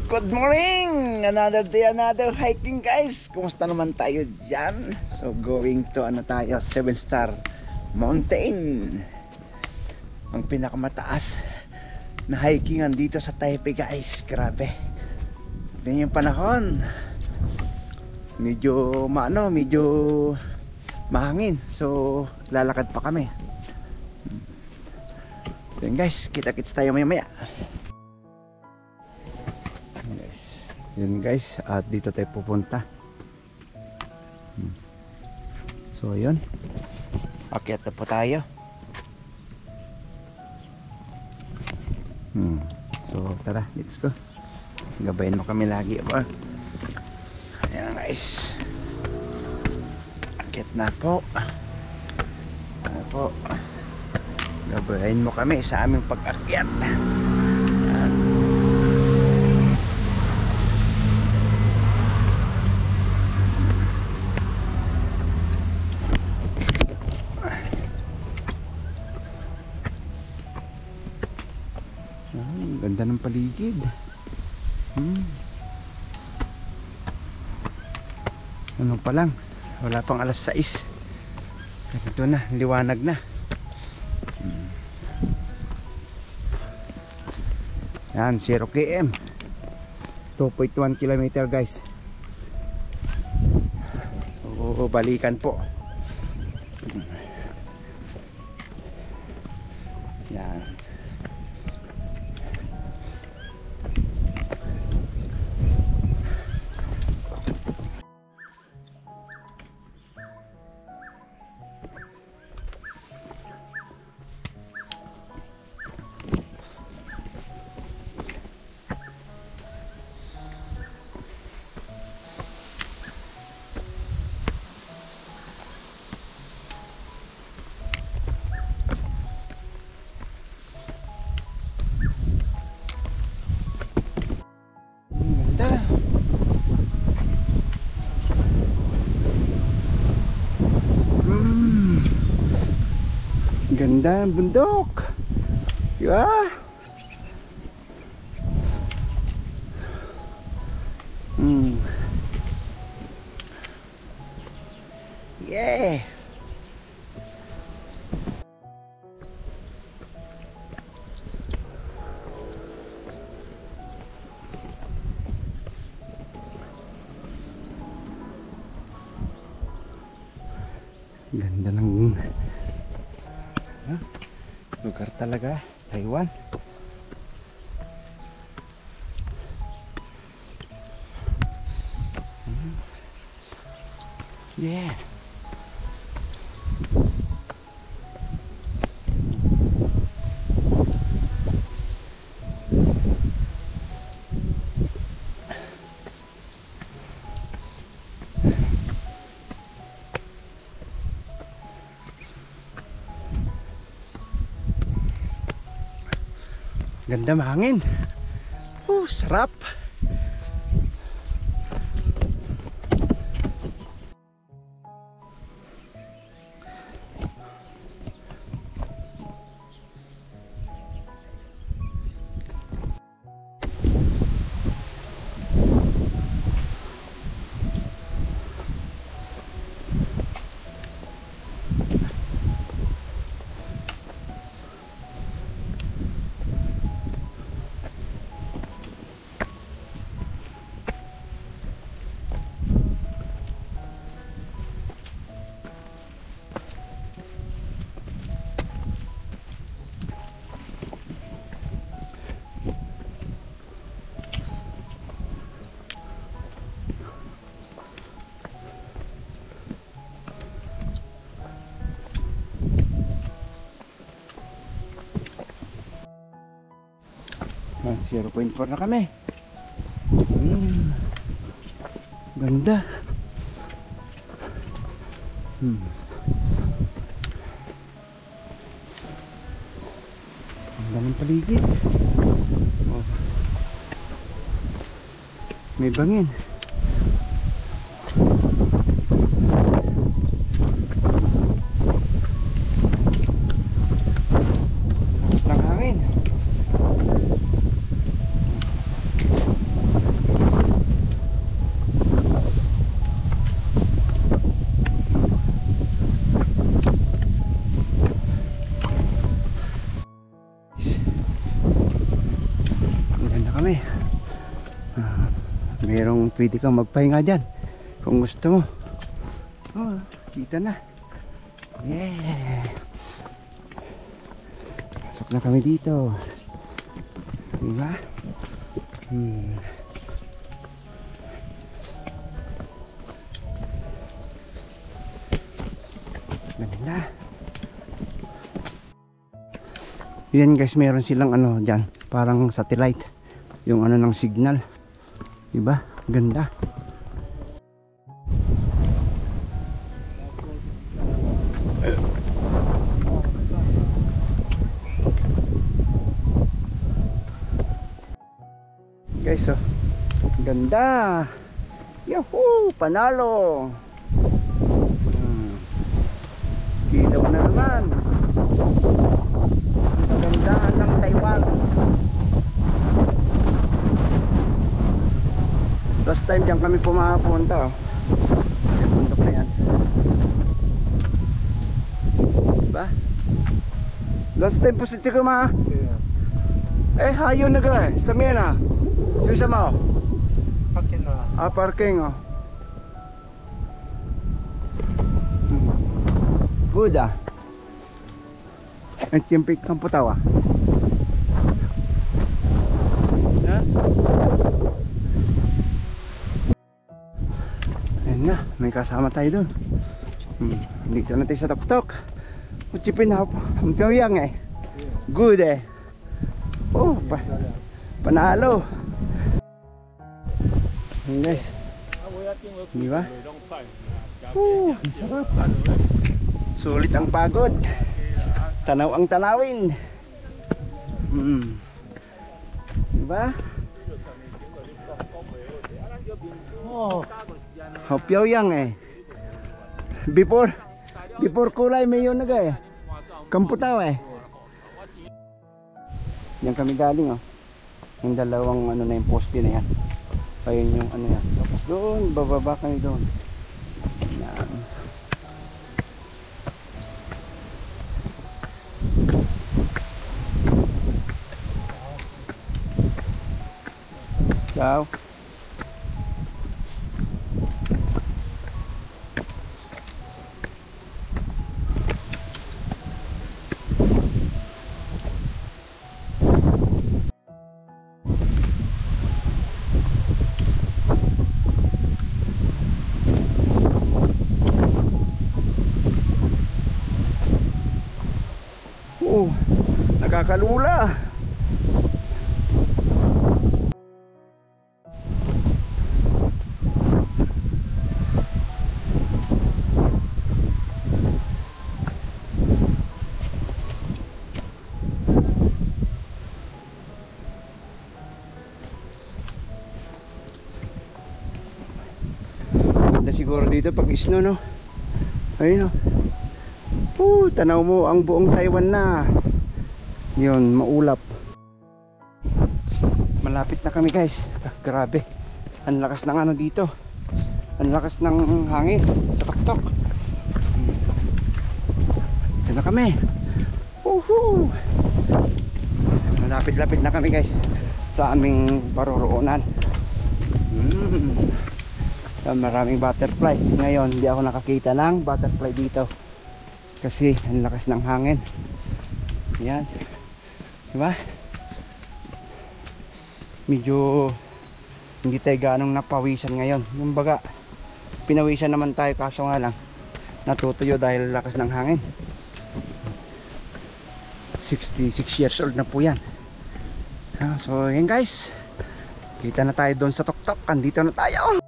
Good morning! Another day, another hiking guys. Kumusta naman tayo dyan? So going to tayo, 7-star mountain. Ang pinakamataas na hikingan dito sa Taipei guys. Grabe. Tignan yung panahon. Medyo mahangin. So lalakad pa kami. So yun guys, kita-kits tayo maya-maya. Yun guys, at dito tayo pupunta. So yun, akyat na po tayo. So tara, let's go. Gabayin mo kami lagi po. Ayan guys, akyat na po. Ayan po, gabayin mo kami sa aming pag-akyat. Ganda ng paligid. Ano pa lang, wala pang alas 6. Ito na, liwanag na. Yan, 0 km, 2.1 km guys. So balikan po. Yan. Ganda ng bundok. Yeah. Yeah. Ganda ng lugar talaga, Taiwan. Yeah. Ganda, mahangin. Sarap. Ah, 0.4 na kami. Ganda. Ganda ng paligid. May bangin. Lakas ng hangin. kami. Merong pwede kang magpahinga dyan kung gusto mo. Oh, kita na. Yeah. Pasok na kami dito. Diba? Ganda. Yan guys, meron silang ano dyan, parang satellite. Yung ano ng signal. Diba? Ganda. Guys, oh, ganda. Yahoo! Panalo. Ilaw na naman. Ang kagandahan ng Taiwan. Last time diyan kami pumapunta, oh. Yung bundok na yan. Diba? Last time po sa Chikuma. Eh, hayo na ka eh. Sa Mena. Sa mo? Parking na. Ah, parking, oh. Good, ah. Ang timpik kang putawa. Ha? Ayan na, may kasama tayo dun. Dito na tayo sa tuktok. Kutsipin na ang piyang eh. Good eh. Oh, panalo. Ayan guys. Diba? Ang sarap. Sulit ang pagod. Tanaw ang tanawin. Diba? Oh, Pyeongyang eh. Before kulay may yun naga eh. Kamputaw eh. Yan kami galing, oh. Yung dalawang ano na yung poste na yan. Ayun yung ano yan. Tapos doon, bababa kami doon. Yan. Ciao. Oh, nakakalula. Ganda siguro dito pag snow, no? Ayun, no? Tanaw mo ang buong Taiwan na. Yun, maulap. Malapit na kami guys. Grabe. Ang lakas ng ano dito. Ang lakas ng hangin sa tuktok. Ito na kami. Woohoo! Malapit-lapit na kami guys sa aming paroroonan. Maraming butterfly. Ngayon, hindi ako nakakita ng butterfly dito. Kasi ang lakas ng hangin. Yan. Diba? Medyo hindi tayo ganong napawisan ngayon. Yung baga, pinawisan naman tayo kaso nga lang natutuyo dahil lakas ng hangin. 66 years old na po yan. So yan guys, kita na tayo doon sa tuktok. Andito na tayo.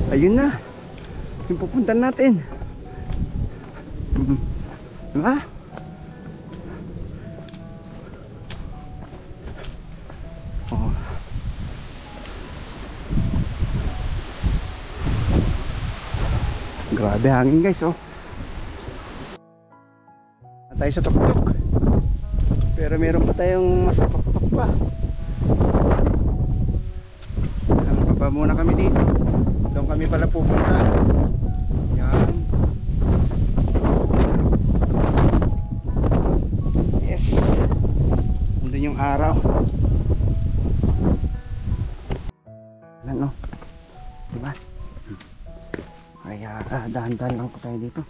Ayun na yung pupuntan natin. Diba? Oh. Grabe hangin guys, oh. Tayo sa tuktok. Pero meron pa tayong mas tuktok pa. Baba muna kami dito. Doon kami pala pupunta. Yan. Yes. Nandun yung araw. ano. Diba? Kaya dahan-dahan lang po tayo dito.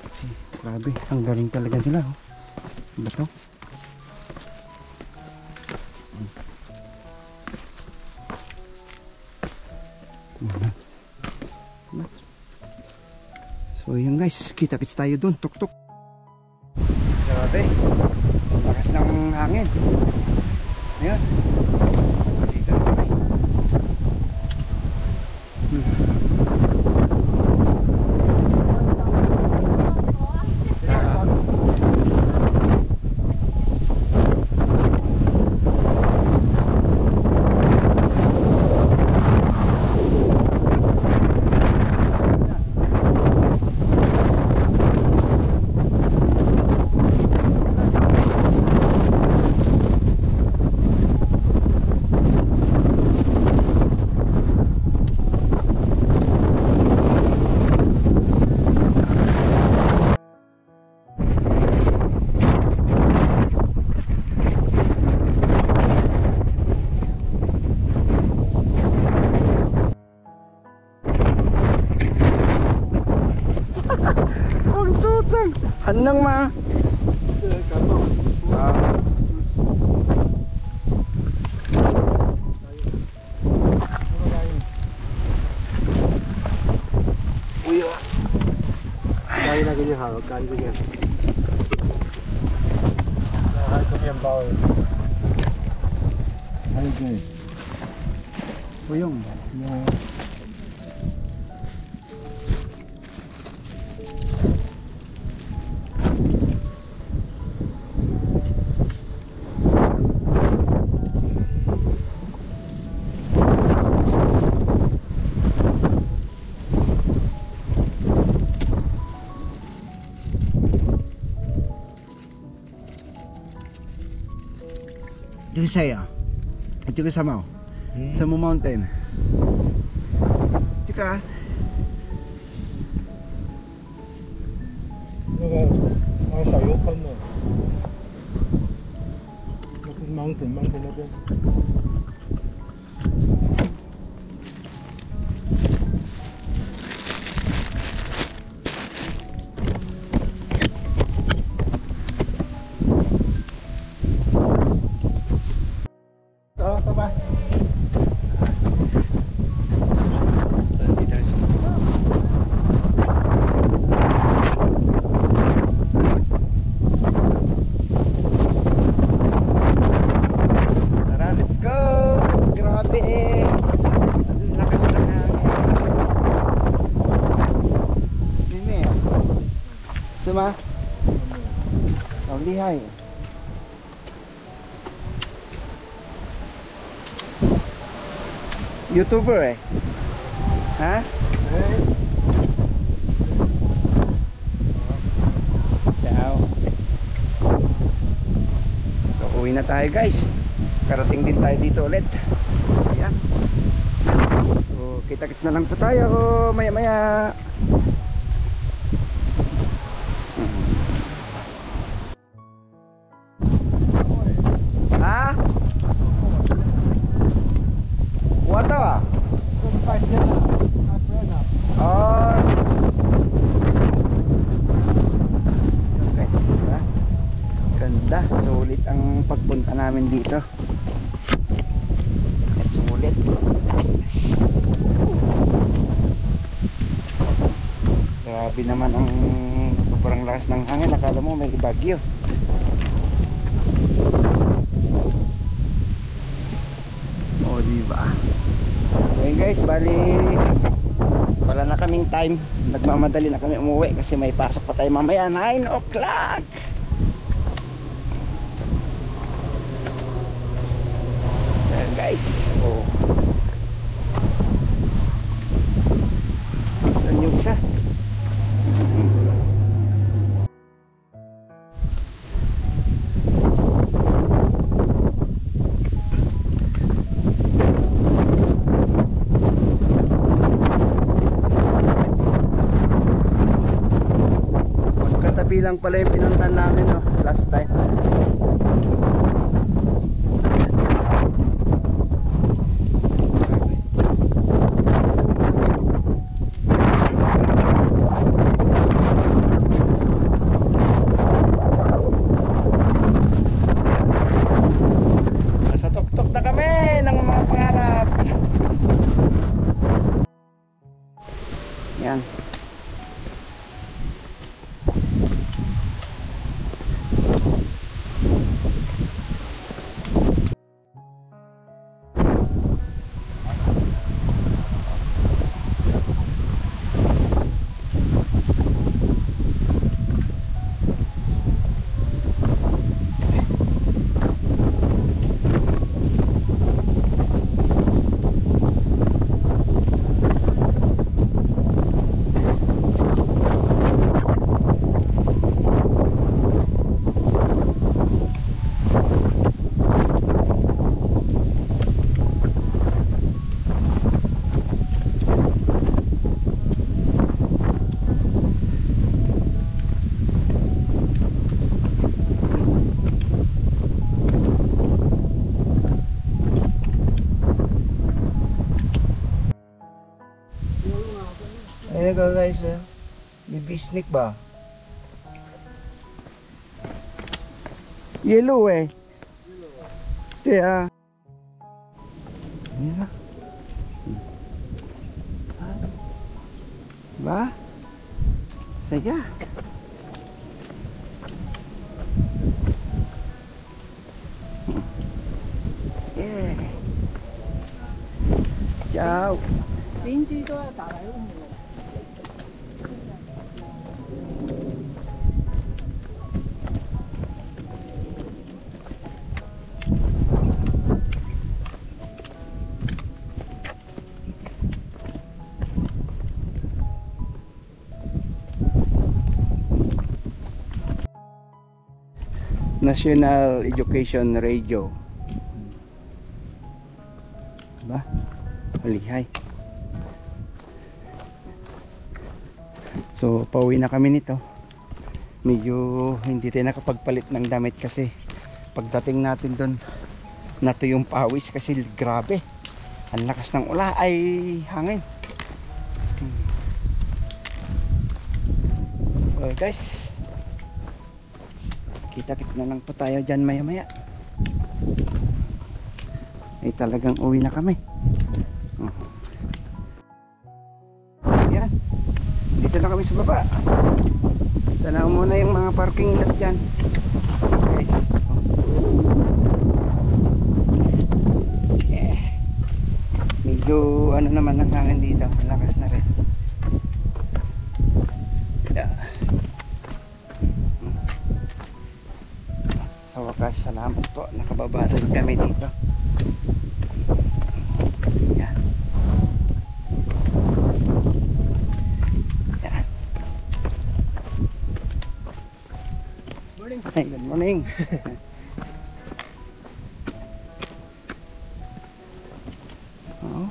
Kasi grabe, ang galing talaga nila. Oh. Diba to? So yun guys, kita-kits tayo dun, tuk-tuk. Grabe, lakas ng hangin. Ayan. Dito na kami. Ang tutang hanang ma uyo Kaya na ganyan hawag, kaya ganyan. Kaya ko yung bawal. Ano ganyan? uyong Yung... Ito saya. Ito ka sama sa mo mountain. Tsaka sayo ka na. Mountain na din. Suma? Ang lihay. YouTuber eh. Ha? Ciao. So uwi na tayo guys. Karating din tayo dito ulit. Ayan. So kita-kits na lang po tayo maya maya. Ha? What ah? Oh. Guys, diba? Ganda, sulit ang pagpunta namin dito. Sulit. Grabe naman ang sobrang lakas ng hangin. Akala mo may bagyo. O diba? So yun guys, bali wala na kaming time. Nagmamadali na kami umuwi kasi may pasok pa tayo mamaya 9 o'clock. Ayan guys. Oh. Ayan yung isa. Katabi lang pala yung pinuntan namin no, last time. talaga guys. May bisnik ba? Yellow eh. Kaya yan na. Ba? Saya. Yeah. Ciao. 邻居都要打来问我。 National Education Radio. Ba? Malihay. So, pauwi na kami nito. Medyo hindi tayo nakapagpalit ng damit kasi pagdating natin doon nato yung pawis kasi grabe. Ang lakas ng ula ay hangin. Okay guys. Kita-kits na lang po tayo dyan maya-maya. Ay talagang uwi na kami. Yan. Dito na kami sa baba. Tanaw muna yung mga parking lot dyan. Guys. Yeah. Medyo ano naman ang hangin dito. Malakas na rin. Yeah. Sa wakas, salamat po. Nakababa rin kami dito. Yan. Yan. Morning. Ay, good morning. Oh.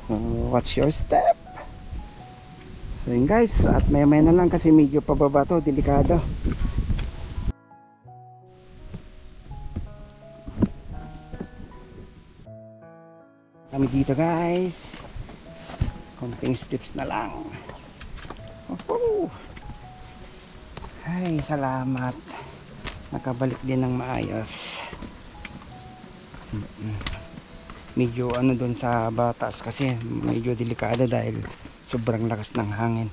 So, watch your step. So yun guys, at maya-maya na lang kasi medyo pababa to, delikado. Kami dito guys. Konting steps na lang. Ay, salamat. Nakabalik din ng maayos. Medyo ano doon sa batas kasi medyo delikado dahil sobrang lakas ng hangin.